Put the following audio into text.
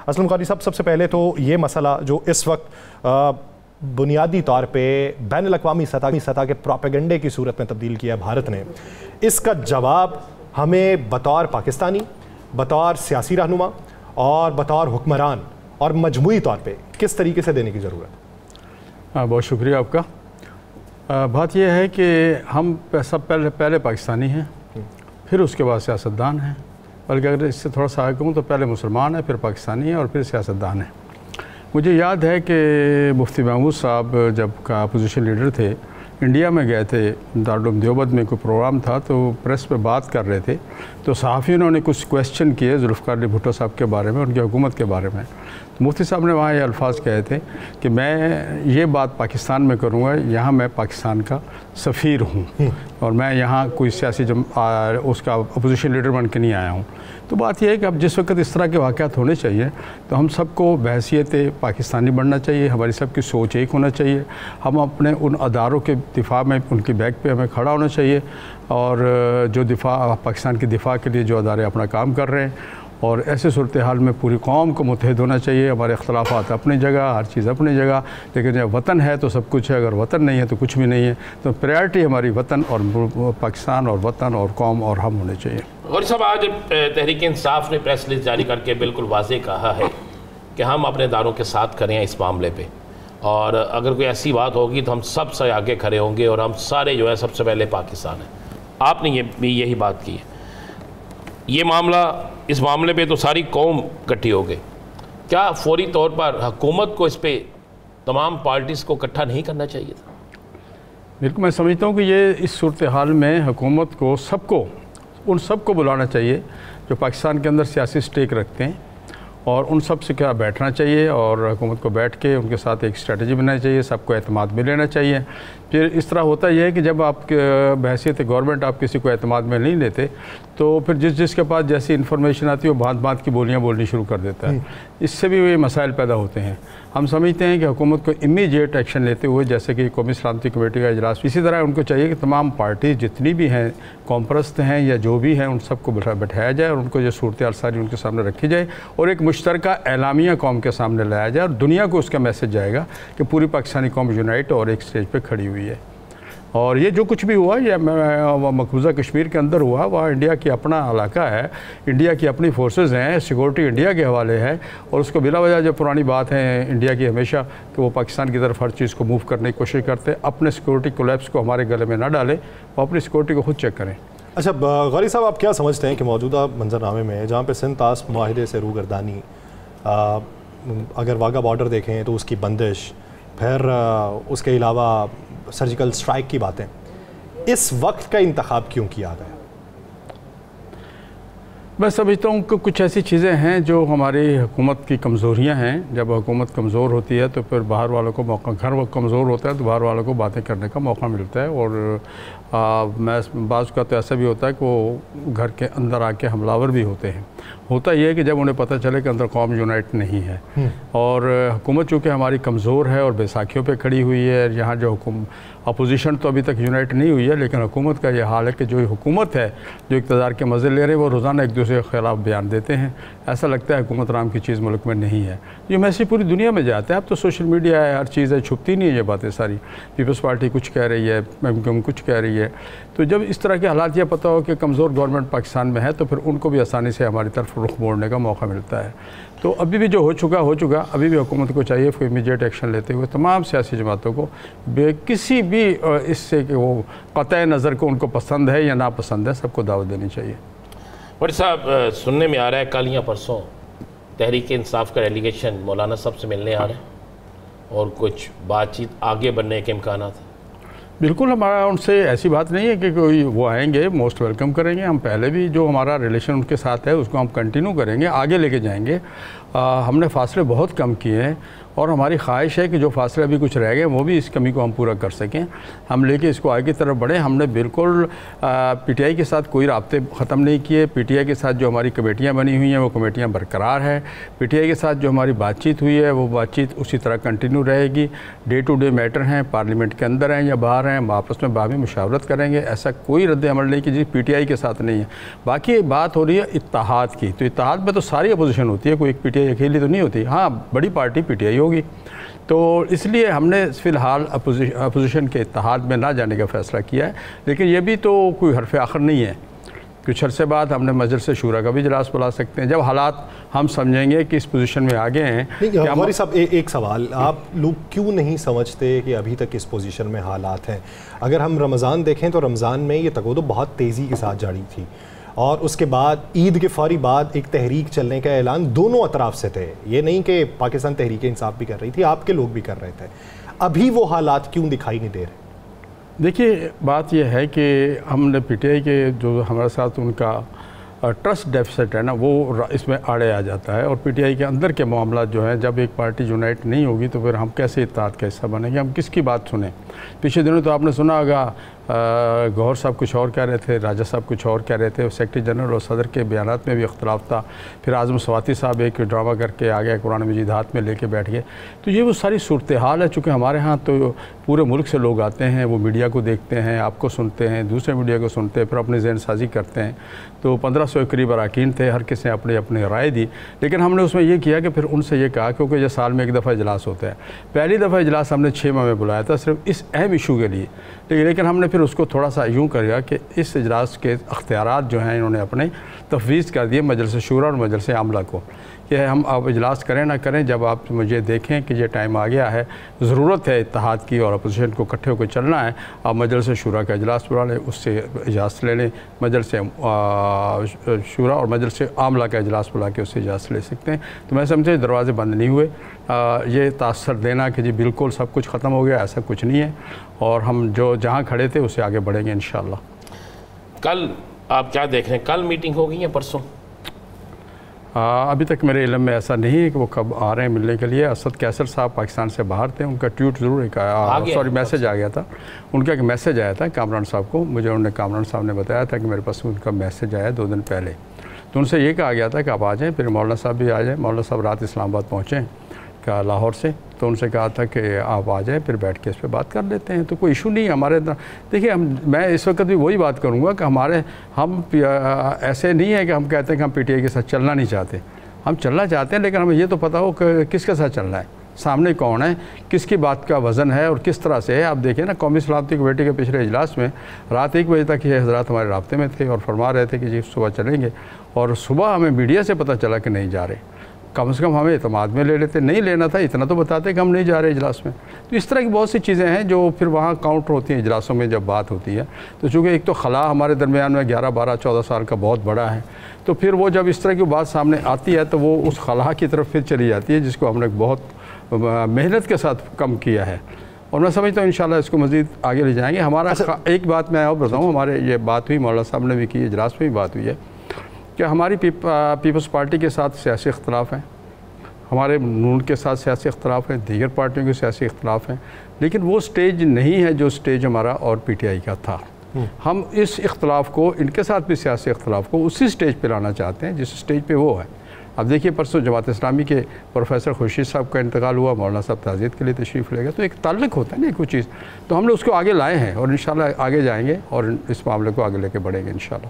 असलम कारी साहब, सबसे पहले तो ये मसला जो इस वक्त बुनियादी तौर पे बैनुल-अक़वामी सतह के प्रोपेगेंडे की सूरत में तब्दील किया भारत ने, इसका जवाब हमें बतौर पाकिस्तानी, बतौर सियासी रहनुमा और बतौर हुक्मरान और मजमूई तौर पे किस तरीके से देने की ज़रूरत है? बहुत शुक्रिया आपका। बात यह है कि हम सब पहले पाकिस्तानी हैं, फिर उसके बाद सियासतदान हैं, बल्कि अगर इससे थोड़ा सा आगे कहूँ तो पहले मुसलमान है, फिर पाकिस्तानी है और फिर सियासतदान है। मुझे याद है कि मुफ्ती महमूद साहब जब का अपोजिशन लीडर थे, इंडिया में गए थे, दारुल उलूम देवबंद में कोई प्रोग्राम था, तो प्रेस पे बात कर रहे थे, तो सहाफ़ियों ने कुछ क्वेश्चन किए जुल्फ़िकार अली भुट्टो साहब के बारे में, उनकी हुकूमत के बारे में। तो मुफ्ती साहब ने वहाँ ये अल्फाज कहे थे कि मैं ये बात पाकिस्तान में करूँगा, यहाँ मैं पाकिस्तान का सफ़ीर हूँ और मैं यहाँ कोई सियासी उसका अपोजिशन लीडर बन के नहीं आया हूँ। तो बात यह है कि अब जिस वक्त इस तरह के वाक़यात होने चाहिए तो हम सबको बहैसियत पाकिस्तानी बनना चाहिए, हमारी सबकी सोच एक होना चाहिए, हम अपने उन अदारों के दिफा में, उनकी बैक पे हमें खड़ा होना चाहिए और जो पाकिस्तान के दिफा के लिए जो अदारे अपना काम कर रहे हैं, और ऐसे सूरत हाल में पूरी कौम को मुत्तहिद होना चाहिए। हमारे इख्तलाफात अपनी जगह, हर चीज़ अपनी जगह, लेकिन जब वतन है तो सब कुछ है, अगर वतन नहीं है तो कुछ भी नहीं है। तो प्रायोरिटी हमारी वतन और पाकिस्तान और वतन और कौम और हम होने चाहिए। गौरी साहब, आज तहरीक इंसाफ ने प्रेस रिलीज जारी करके बिल्कुल वाज़े कहा है कि हम अपने इदारों के साथ खड़े हैं इस मामले पर, और अगर कोई ऐसी बात होगी तो हम सबसे आगे खड़े होंगे और हम सारे जो है सबसे पहले पाकिस्तान है। आपने ये भी यही बात की है। ये मामला, इस मामले पे तो सारी कौम इकट्ठी हो गई, क्या फौरी तौर पर हुकूमत को इस पे तमाम पार्टीज़ को इकट्ठा नहीं करना चाहिए था? बिल्कुल, मैं समझता हूँ कि ये इस सूरत हाल में हुकूमत को उन सबको बुलाना चाहिए जो पाकिस्तान के अंदर सियासी स्टेक रखते हैं, और उन सब से क्या बैठना चाहिए और हुकूमत को बैठ के उनके साथ एक स्ट्रेटजी बनानी चाहिए, सबको एतमाद में लेना चाहिए। फिर इस तरह होता यह है कि जब आप बहैसियत गवर्नमेंट आप किसी को एतमाद में नहीं लेते तो फिर जिसके पास जैसी इन्फॉर्मेशन आती है वो भांत की बोलियाँ बोलनी शुरू कर देता है। इससे भी ये मसाइल पैदा होते हैं। हम समझते हैं कि हुकूमत को इमीडिएट एक्शन लेते हुए, जैसे कि कौमी सलामती कमेटी का इजलास, इसी तरह उनको चाहिए कि तमाम पार्टी जितनी भी हैं, कौम परस्त हैं या जो भी हैं, उन सबको बैठाया जाए और उनको जो सूरत सारी उनके सामने रखी जाए और एक मुश्तरका एलामिया कौम के सामने लाया जाए और दुनिया को उसका मैसेज जाएगा कि पूरी पाकिस्तानी कौम यूनाइट और एक स्टेज पर खड़ी हुई है। और ये जो कुछ भी हुआ, ये मकबूजा कश्मीर के अंदर हुआ, वहाँ इंडिया की अपना इलाका है, इंडिया की अपनी फोर्सेस हैं, सिक्योरिटी इंडिया के हवाले है, और उसको बिला वजह जो पुरानी बात है इंडिया की हमेशा कि वो पाकिस्तान की तरफ हर चीज़ को मूव करने की कोशिश करते, अपने सिक्योरिटी कोलैप्स को हमारे गले में ना डालें, वो अपनी सिक्योरिटी को खुद चेक करें। अच्छा गौरी साहब, आप क्या समझते हैं कि मौजूदा मंजरनामे में जहाँ पे सिंध तास मुआहिदे से रूगर्दानी, अगर वाघा बॉर्डर देखें तो उसकी बंदिश, फिर उसके अलावा सर्जिकल स्ट्राइक की बातें, इस वक्त का इंतखाब क्यों किया गया? मैं समझता हूँ कि कुछ ऐसी चीज़ें हैं जो हमारी हुकूमत की कमज़ोरियाँ हैं। जब हुकूमत कमज़ोर होती है तो फिर बाहर वालों को मौका, घर वो कमज़ोर होता है तो बाहर वालों को बातें करने का मौका मिलता है, और मैं बाज़ का तो ऐसा भी होता है कि वो घर के अंदर आके हमलावर भी होते हैं। होता यह है कि जब उन्हें पता चले कि अंदर कौम यूनाइट नहीं है और हुकूमत चूँकि हमारी कमज़ोर है और बैसाखियों पे खड़ी हुई है, यहाँ जो अपोजिशन तो अभी तक यूनाइट नहीं हुई है, लेकिन हुकूमत का ये हाल है कि जो हुकूमत है, जो इक़्तिदार के मज़े ले रहे हैं, वो रोज़ाना एक दूसरे के ख़िलाफ़ बयान देते हैं। ऐसा लगता है हुकूमत राम की चीज़ मुल्क में नहीं है। ये मैसेज पूरी दुनिया में जाता है। अब तो सोशल मीडिया है, हर चीज़ है, छुपती नहीं है ये बातें सारी। पीपल्स पार्टी कुछ कह रही है, MQM कुछ कह रही है। तो जब इस तरह के हालात यह पता हो कि कमज़ोर गवर्नमेंट पाकिस्तान में है तो फिर उनको भी आसानी से हमारी तरफ रुख मोड़ने का मौका मिलता है। तो अभी भी जो हो चुका, अभी भी हुकूमत को चाहिए कि इमीडिएट एक्शन लेते हुए तमाम सियासी जमातों को किसी भी इससे कि वो क़तई नज़र को उनको पसंद है या नापसंद है, सबको दावत देनी चाहिए। बट साहब, सुनने में आ रहा है कल या परसों तहरीक इंसाफ का डेलीगेशन मौलाना साहब से मिलने आ रहे हैं और कुछ बातचीत आगे बढ़ने के इम्कान हैं। बिल्कुल, हमारा उनसे ऐसी बात नहीं है कि कोई वो आएंगे, मोस्ट वेलकम करेंगे। हम पहले भी जो हमारा रिलेशन उनके साथ है उसको हम कंटिन्यू करेंगे, आगे लेके जाएंगे। हमने फासले बहुत कम किए हैं और हमारी ख्वाहिश है कि जो फासले अभी कुछ रह गए वो भी इस कमी को हम पूरा कर सकें, हम लेके इसको आगे की तरफ बढ़ें। हमने बिल्कुल पीटीआई के साथ कोई राब्ते ख़त्म नहीं किए। पीटीआई के साथ जो हमारी कमेटियाँ बनी हुई हैं वो कमेटियाँ बरकरार है। पीटीआई के साथ जो हमारी बातचीत हुई है वो बातचीत उसी तरह कंटिन्यू रहेगी। डे टू डे मैटर हैं, पार्लियामेंट के अंदर हैं या बाहर हैं, हम आपस में बाहमी मुशावरत करेंगे। ऐसा कोई रद्द अमल नहीं कि जी पीटीआई के साथ नहीं है। बाकी बात हो रही है इत्तेहाद की, तो इत्तेहाद में तो सारी अपोजिशन होती है, कोई एक पीटीआई अकेली तो नहीं होती। हाँ, बड़ी पार्टी पीटीआई होगी, तो इसलिए हमने फ़िलहाल अपोजिशन के इत्तेहाद में ना जाने का फ़ैसला किया है। लेकिन ये भी तो कोई हरफ आखिर नहीं है, कुछ अरसे बाद हमने मजलिस शूरा का भी इजलास बुला सकते हैं जब हालात हम समझेंगे कि इस पोजीशन में आ गए हैं। गौरी साहब, एक सवाल, आप लोग क्यों नहीं समझते कि अभी तक इस पोजीशन में हालात हैं? अगर हम रमज़ान देखें तो रमज़ान में ये तक़ोदो बहुत तेज़ी के साथ जारी थी और उसके बाद ईद के फौरी बाद एक तहरीक चलने का ऐलान दोनों अतराफ से थे। ये नहीं कि पाकिस्तान तहरीक इंसाफ भी कर रही थी, आपके लोग भी कर रहे थे। अभी वो हालात क्यों दिखाई नहीं दे रहे? देखिए, बात यह है कि हमने पीटीआई के जो हमारे साथ उनका ट्रस्ट डेफिसिट है ना, वो इसमें आड़े आ जाता है। और पीटीआई के अंदर के मामला जो है, जब एक पार्टी यूनाइट नहीं होगी तो फिर हम कैसे इत्तेहाद का हिस्सा बनेंगे, हम किसकी बात सुने? पिछले दिनों तो आपने सुना होगा गौहर साहब कुछ और कह रहे थे, राजा साहब कुछ और कह रहे थे, सेक्रेटरी जनरल और सदर के बयानात में भी इख्तलाफ था। फिर आज़म स्वाति साहब एक ड्रामा करके आ गए, कुरान मजीद हाथ में लेके बैठ गए। तो ये वो सारी सूरत हाल है। चूँकि हमारे यहाँ तो पूरे मुल्क से लोग आते हैं, वो मीडिया को देखते हैं, आपको सुनते हैं, दूसरे मीडिया को सुनते हैं, फिर अपनी ज़हन साजी करते हैं। तो 1500 के करीब अरकान थे, हर किसी ने अपनी अपनी राय दी। लेकिन हमने उसमें ये किया कि फिर उनसे ये कहा, क्योंकि ये साल में एक दफ़ा इजलास होता है, पहली दफ़ा इजलास हमने 6 माह में बुलाया था सिर्फ इस अहम इशू के लिए। लेकिन हमने फिर उसको थोड़ा सा यूँ करेगा कि इस इजलास के अख्तियारात जो हैं इन्होंने अपने तफवीज़ कर दिए मजलिस शूरा और मजलिस आमला को कि हम अब इजलास करें ना करें, जब आप मुझे देखें कि ये टाइम आ गया है, ज़रूरत है इत्तेहाद की और अपोजिशन को इकट्ठे होकर चलना है, आप मजलिस शूरा का इजलास बुला लें, उससे इजाज़त ले लें। मजलिस शूरा और मजलिस आमला का इजलास बुला के उससे इजाज़त ले सकते हैं। तो मैं समझे दरवाज़े बंद नहीं हुए। ये तासर देना कि जी बिल्कुल सब कुछ ख़त्म हो गया, ऐसा कुछ नहीं है। और हम जो जहाँ खड़े थे उससे आगे बढ़ेंगे इंशाअल्लाह। कल आप क्या देख रहे हैं, कल मीटिंग होगी या परसों? अभी तक मेरे इल्म में ऐसा नहीं है कि वो कब आ रहे हैं मिलने के लिए। असद कैसर साहब पाकिस्तान से बाहर थे, उनका ट्वीट ज़रूर मैसेज आ गया था। उनका एक मैसेज आया था कामरान साहब को, मुझे उन्होंने कामरान साहब ने बताया था कि मेरे पास उनका मैसेज आया 2 दिन पहले। तो उनसे ये कहा गया था कि आप आ जाएँ। फिर मौलाना साहब भी आ जाएँ। मौलाना साहब रात इस्लामाबाद पहुँचे का लाहौर से, तो उनसे कहा था कि आप आ जाएँ, फिर बैठ के इस पर बात कर लेते हैं। तो कोई इशू नहीं है हमारे अंदर। देखिए, मैं इस वक्त भी वही बात करूँगा कि हम ऐसे नहीं है कि हम कहते हैं कि हम पीटीआई के साथ चलना नहीं चाहते, हम चलना चाहते हैं। लेकिन हमें ये तो पता हो कि किसके साथ चलना है, सामने कौन है, किसकी बात का वज़न है और किस तरह से है। आप देखिए ना, कौमी सलामती कमेटी के पिछले इजलास में रात 1 बजे तक ये हज़रात हमारे राब्ते में थे और फरमा रहे थे कि जी सुबह चलेंगे, और सुबह हमें मीडिया से पता चला कि नहीं जा रहे। कम से कम हमें एतमाद में ले लेते, नहीं लेना था इतना तो बताते कि हम नहीं जा रहे इजलास में। तो इस तरह की बहुत सी चीज़ें हैं जो फिर वहाँ काउंटर होती हैं इजलासों में जब बात होती है। तो चूँकि एक तो खला हमारे दरमियान में 11, 12, 14 साल का बहुत बड़ा है, तो फिर वो जब इस तरह की बात सामने आती है तो वो उस खला की तरफ फिर चली जाती है, जिसको हमने बहुत मेहनत के साथ कम किया है। और मैं समझता हूँ इंशाल्लाह इसको मज़ीद आगे ले जाएंगे। हमारा एक बात मैं और बताऊँ, हमारे ये बात हुई, मौलाना साहब ने भी की, इजलास में भी बात हुई है कि हमारी पीपल्स पार्टी के साथ सियासी इख्तलाफ हैं, हमारे नून के साथ सियासी इख्तलाफ हैं, दीगर पार्टियों के सियासी इख्तलाफ हैं, लेकिन वो स्टेज नहीं है जो स्टेज हमारा और पीटीआई का था। हम इस इख्तलाफ को, इनके साथ भी सियासी इख्तलाफ को उसी स्टेज पर लाना चाहते हैं जिस स्टेज पे वो है। अब देखिए, परसों जमात इस्लामी के प्रोफेसर खुर्शीद साहब का इंतकाल हुआ, मौलाना साहब ताज़ियत के लिए तशरीफ़ ले गए। तो एक ताल्लुक़ होता है ना कुछ चीज़, तो हमने उसको आगे लाए हैं और इंशाल्लाह आगे जाएंगे और इस मामले को आगे लेके बढ़ेंगे इंशाल्लाह।